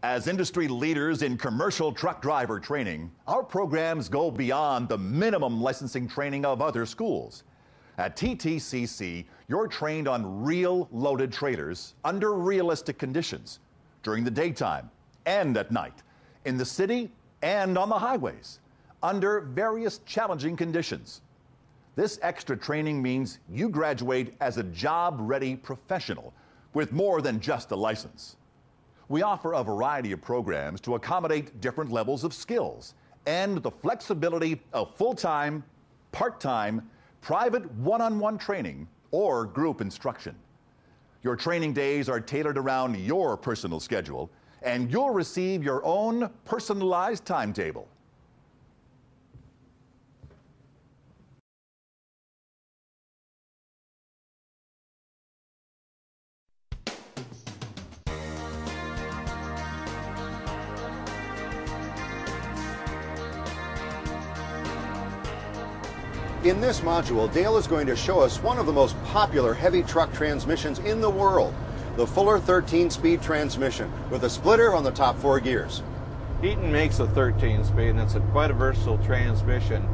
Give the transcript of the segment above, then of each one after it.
As industry leaders in commercial truck driver training, our programs go beyond the minimum licensing training of other schools. At TTCC, you're trained on real loaded trailers under realistic conditions, during the daytime and at night, in the city and on the highways, under various challenging conditions. This extra training means you graduate as a job-ready professional with more than just a license. We offer a variety of programs to accommodate different levels of skills and the flexibility of full-time, part-time, private one-on-one training or group instruction. Your training days are tailored around your personal schedule, and you'll receive your own personalized timetable. In this module, Dale is going to show us one of the most popular heavy truck transmissions in the world, the Fuller 13-speed transmission with a splitter on the top 4 gears. Eaton makes a 13-speed, and it's quite a versatile transmission.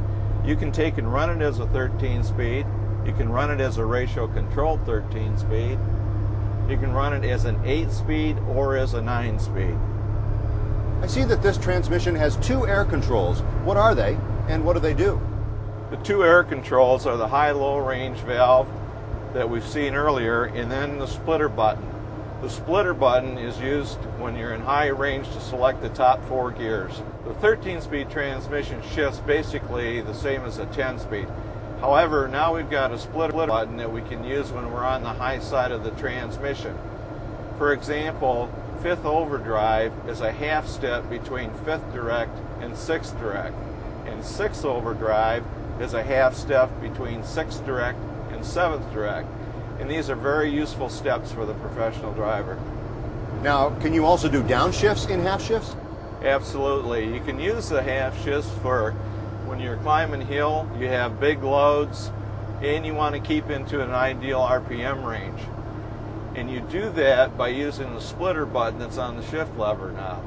You can take and run it as a 13-speed. You can run it as a ratio-controlled 13-speed. You can run it as an 8-speed or as a 9-speed. I see that this transmission has 2 air controls. What are they, and what do they do? The 2 air controls are the high-low range valve that we've seen earlier, and then the splitter button. The splitter button is used when you're in high range to select the top 4 gears. The 13-speed transmission shifts basically the same as a 10-speed. However, now we've got a splitter button that we can use when we're on the high side of the transmission. For example, 5th overdrive is a half step between 5th direct and 6th direct, and 6th overdrive is a half step between 6th direct and 7th direct. And these are very useful steps for the professional driver. Now, can you also do downshifts in half shifts? Absolutely. You can use the half shifts for when you're climbing hill, you have big loads, and you want to keep into an ideal RPM range. And you do that by using the splitter button that's on the shift lever now.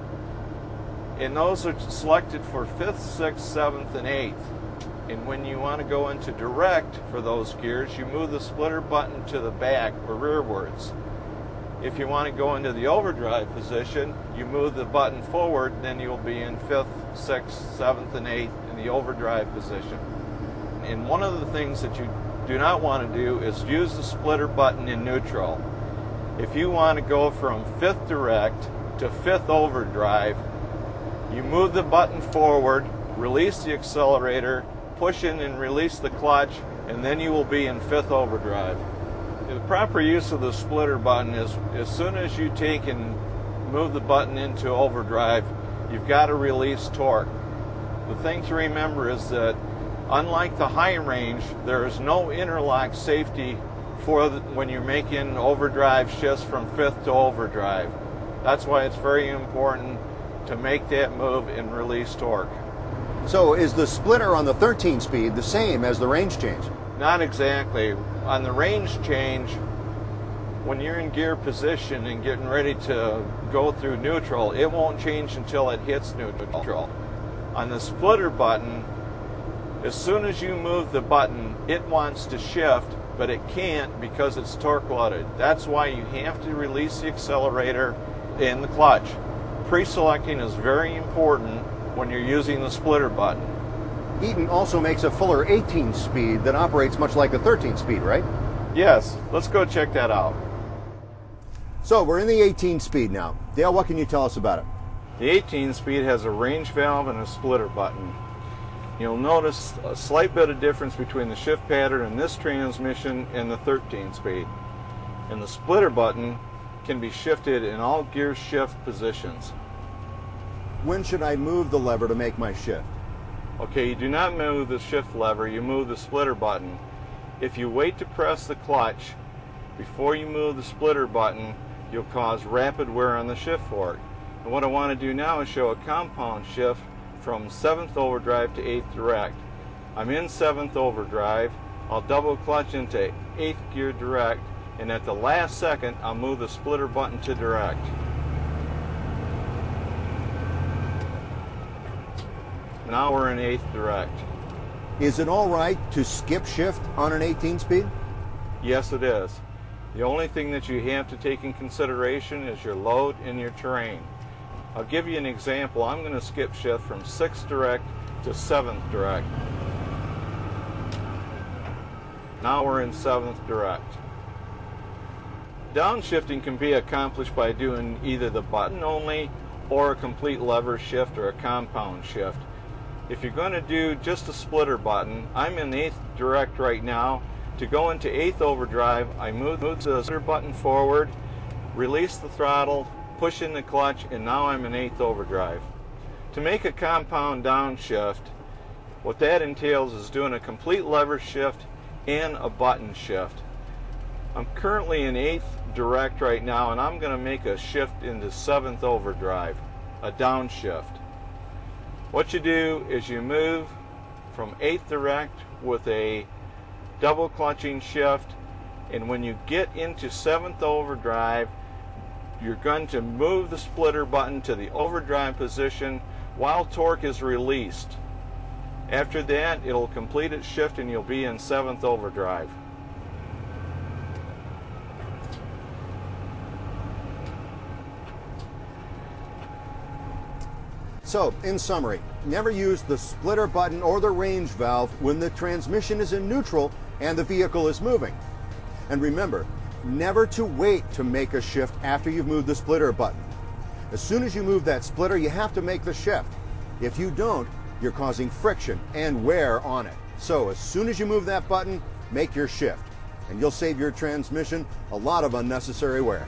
And those are selected for 5th, 6th, 7th, and 8th. And when you want to go into direct for those gears, you move the splitter button to the back or rearwards. If you want to go into the overdrive position, you move the button forward, then you'll be in 5th, 6th, 7th, and 8th in the overdrive position. And one of the things that you do not want to do is use the splitter button in neutral. If you want to go from 5th direct to 5th overdrive, you move the button forward, release the accelerator, push in and release the clutch, and then you will be in 5th overdrive. The proper use of the splitter button is as soon as you take and move the button into overdrive, you've got to release torque. The thing to remember is that unlike the high range, there is no interlock safety for when you're making overdrive shifts from 5th to overdrive. That's why it's very important to make that move and release torque. So is the splitter on the 13-speed the same as the range change? Not exactly. On the range change, when you're in gear position and getting ready to go through neutral, it won't change until it hits neutral. On the splitter button, as soon as you move the button, it wants to shift, but it can't because it's torque loaded. That's why you have to release the accelerator and the clutch. Pre-selecting is very important when you're using the splitter button. Eaton also makes a Fuller 18-speed that operates much like the 13-speed, right? Yes, let's go check that out. So we're in the 18-speed now. Dale, what can you tell us about it? The 18-speed has a range valve and a splitter button. You'll notice a slight bit of difference between the shift pattern in this transmission and the 13-speed. And the splitter button can be shifted in all gear shift positions. When should I move the lever to make my shift? Okay, you do not move the shift lever, you move the splitter button. If you wait to press the clutch before you move the splitter button, you'll cause rapid wear on the shift fork. And what I want to do now is show a compound shift from 7th overdrive to 8th direct. I'm in 7th overdrive, I'll double clutch into 8th gear direct, and at the last second I'll move the splitter button to direct. Now we're in 8th direct. Is it all right to skip shift on an 18-speed? Yes, it is. The only thing that you have to take in consideration is your load and your terrain. I'll give you an example. I'm going to skip shift from 6th direct to 7th direct. Now we're in 7th direct. Downshifting can be accomplished by doing either the button only or a complete lever shift or a compound shift. If you're going to do just a splitter button, I'm in 8th direct right now. To go into 8th overdrive, I move the splitter button forward, release the throttle, push in the clutch, and now I'm in 8th overdrive. To make a compound downshift, what that entails is doing a complete lever shift and a button shift. I'm currently in 8th direct right now, and I'm going to make a shift into 7th overdrive, a downshift. What you do is you move from 8th direct with a double clutching shift, and when you get into 7th overdrive, you're going to move the splitter button to the overdrive position while torque is released. After that, it'll complete its shift and you'll be in 7th overdrive. So, in summary, never use the splitter button or the range valve when the transmission is in neutral and the vehicle is moving. And remember, never to wait to make a shift after you've moved the splitter button. As soon as you move that splitter, you have to make the shift. If you don't, you're causing friction and wear on it. So as soon as you move that button, make your shift, and you'll save your transmission a lot of unnecessary wear.